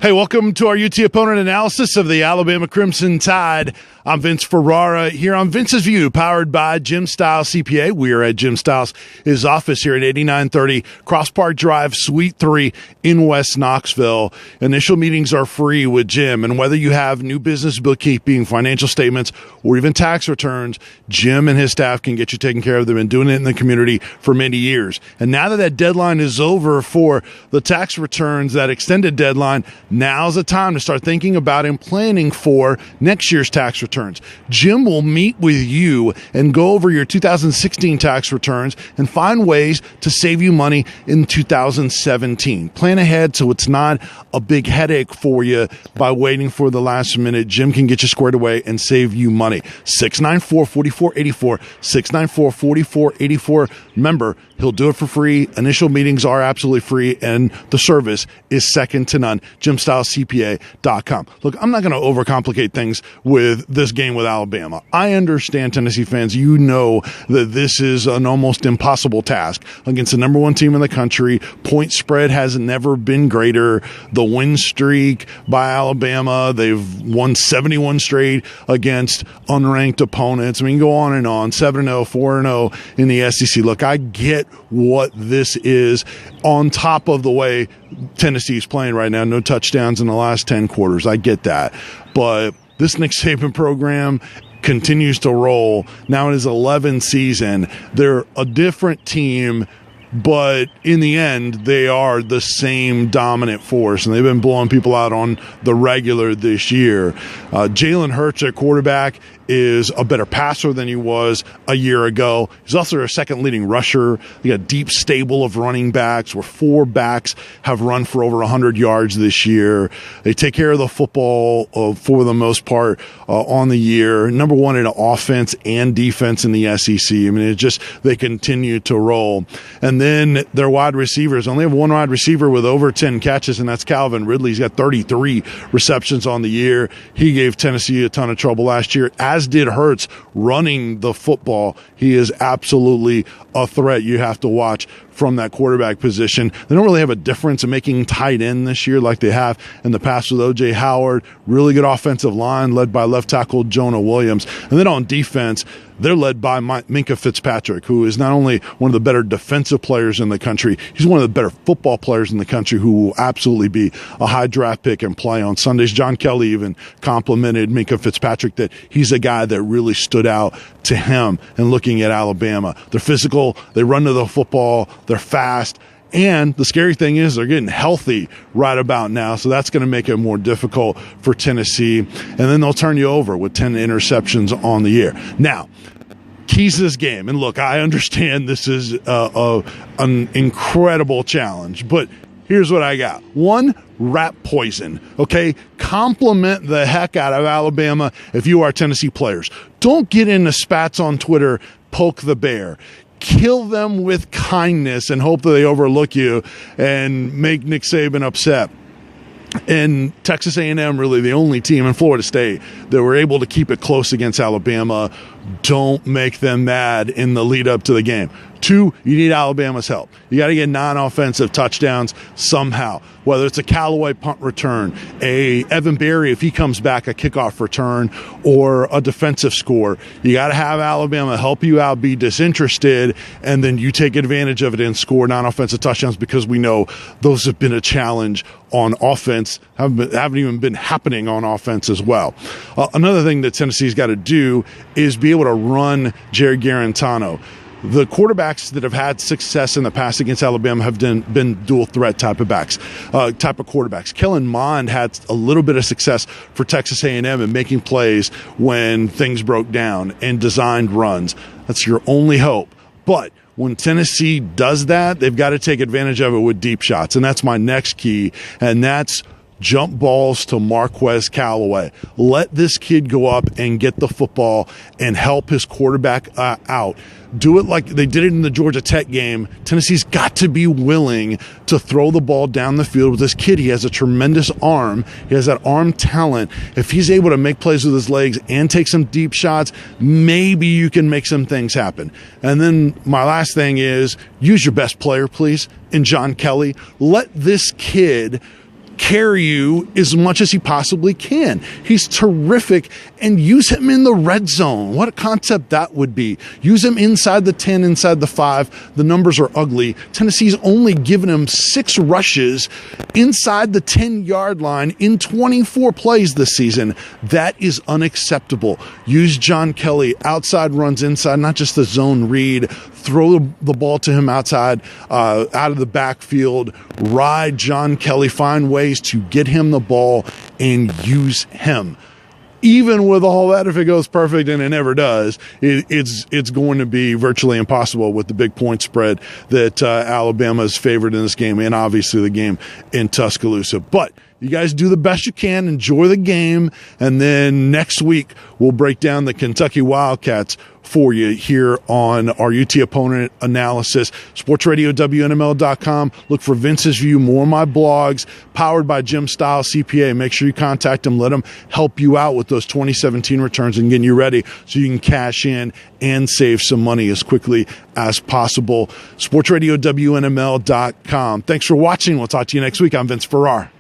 Hey, welcome to our UT opponent analysis of the Alabama Crimson Tide. I'm Vince Ferrara here on Vince's View, powered by Jim Stiles CPA. We are at Jim Stiles' his office here at 8930 Cross Park Drive, Suite 3 in West Knoxville. Initial meetings are free with Jim, and whether you have new business bookkeeping, financial statements, or even tax returns, Jim and his staff can get you taken care of. They've been doing it in the community for many years. And now that deadline is over for the tax returns, that extended deadline, now's the time to start thinking about and planning for next year's tax returns. Jim will meet with you and go over your 2016 tax returns and find ways to save you money in 2017. Plan ahead so it's not a big headache for you by waiting for the last minute. Jim can get you squared away and save you money. 694-4484, 694-4484. Remember, he'll do it for free. Initial meetings are absolutely free, and the service is second to none. JimStilesCPA.com. Look, I'm not going to overcomplicate things with this game with Alabama. I understand, Tennessee fans, you know that this is an almost impossible task against the number one team in the country. Point spread has never been greater. The win streak by Alabama, they've won 71 straight against unranked opponents. I mean, go on and on. 7-0, 4-0 in the SEC. Look, I get what this is on top of the way Tennessee's playing right now. No touchdowns in the last 10 quarters. I get that. But this Nick Saban program continues to roll. Now in his 11th season, they're a different team, but in the end, they are the same dominant force, and they've been blowing people out on the regular this year. Jalen Hurts, their quarterback, is a better passer than he was a year ago. He's also their second leading rusher. They got a deep stable of running backs, where four backs have run for over 100 yards this year. They take care of the football for the most part on the year. Number one in offense and defense in the SEC. I mean, they continue to roll. And then their wide receivers only have one wide receiver with over 10 catches, and that's Calvin Ridley. He's got 33 receptions on the year. He gave Tennessee a ton of trouble last year, as did Hurts running the football. He is absolutely a threat you have to watch from that quarterback position. They don't really have a difference in making tight end this year like they have in the past with O.J. Howard. Really good offensive line led by left tackle Jonah Williams. And then on defense, they're led by Minkah Fitzpatrick, who is not only one of the better defensive players in the country, he's one of the better football players in the country, who will absolutely be a high draft pick and play on Sundays. John Kelly even complimented Minkah Fitzpatrick that he's a guy that really stood out to him in looking at Alabama. They're physical, they run to the football, they're fast, and the scary thing is they're getting healthy right about now, so that's going to make it more difficult for Tennessee. And then they'll turn you over with 10 interceptions on the year. Now, keys to this game, and look, I understand this is an incredible challenge, but here's what I got. One, rat poison, okay? Compliment the heck out of Alabama if you are Tennessee players. Don't get into spats on Twitter, poke the bear. Kill them with kindness and hope that they overlook you and make Nick Saban upset. And Texas A&M, really the only team, in Florida State, that were able to keep it close against Alabama. Don't make them mad in the lead up to the game. Two, you need Alabama's help. You got to get non-offensive touchdowns somehow, whether it's a Callaway punt return, a Evan Berry, if he comes back, a kickoff return, or a defensive score. You got to have Alabama help you out, be disinterested, and then you take advantage of it and score non-offensive touchdowns, because we know those have been a challenge on offense, haven't even been happening on offense as well. Another thing that Tennessee's got to do is be able to run Jerry Garantano. The quarterbacks that have had success in the past against Alabama have been dual threat type of quarterbacks. Kellen Mond had a little bit of success for Texas A&M in making plays when things broke down and designed runs. That's your only hope. But when Tennessee does that, they've got to take advantage of it with deep shots. And that's my next key, and that's jump balls to Marquez Callaway. Let this kid go up and get the football and help his quarterback out. Do it like they did it in the Georgia Tech game. Tennessee's got to be willing to throw the ball down the field with this kid. He has a tremendous arm. He has that arm talent. If he's able to make plays with his legs and take some deep shots, maybe you can make some things happen. And then my last thing is use your best player, please, in John Kelly. Let this kid carry you as much as he possibly can. He's terrific, and use him in the red zone. What a concept that would be. Use him inside the 10, inside the 5. The numbers are ugly. Tennessee's only given him 6 rushes inside the 10-yard line in 24 plays this season. That is unacceptable. Use John Kelly, outside runs inside, not just the zone read. Throw the ball to him outside, out of the backfield. Ride John Kelly. Find ways to get him the ball and use him. Even with all that, if it goes perfect, and it never does, it's going to be virtually impossible with the big point spread that Alabama is favored in this game, and obviously the game in Tuscaloosa. But you guys do the best you can. Enjoy the game. And then next week, we'll break down the Kentucky Wildcats for you here on our UT opponent analysis. SportsRadioWNML.com. Look for Vince's View, more of my blogs, powered by Jim Stiles CPA. Make sure you contact him. Let him help you out with those 2017 returns and getting you ready so you can cash in and save some money as quickly as possible. SportsRadioWNML.com. Thanks for watching. We'll talk to you next week. I'm Vince Ferrara.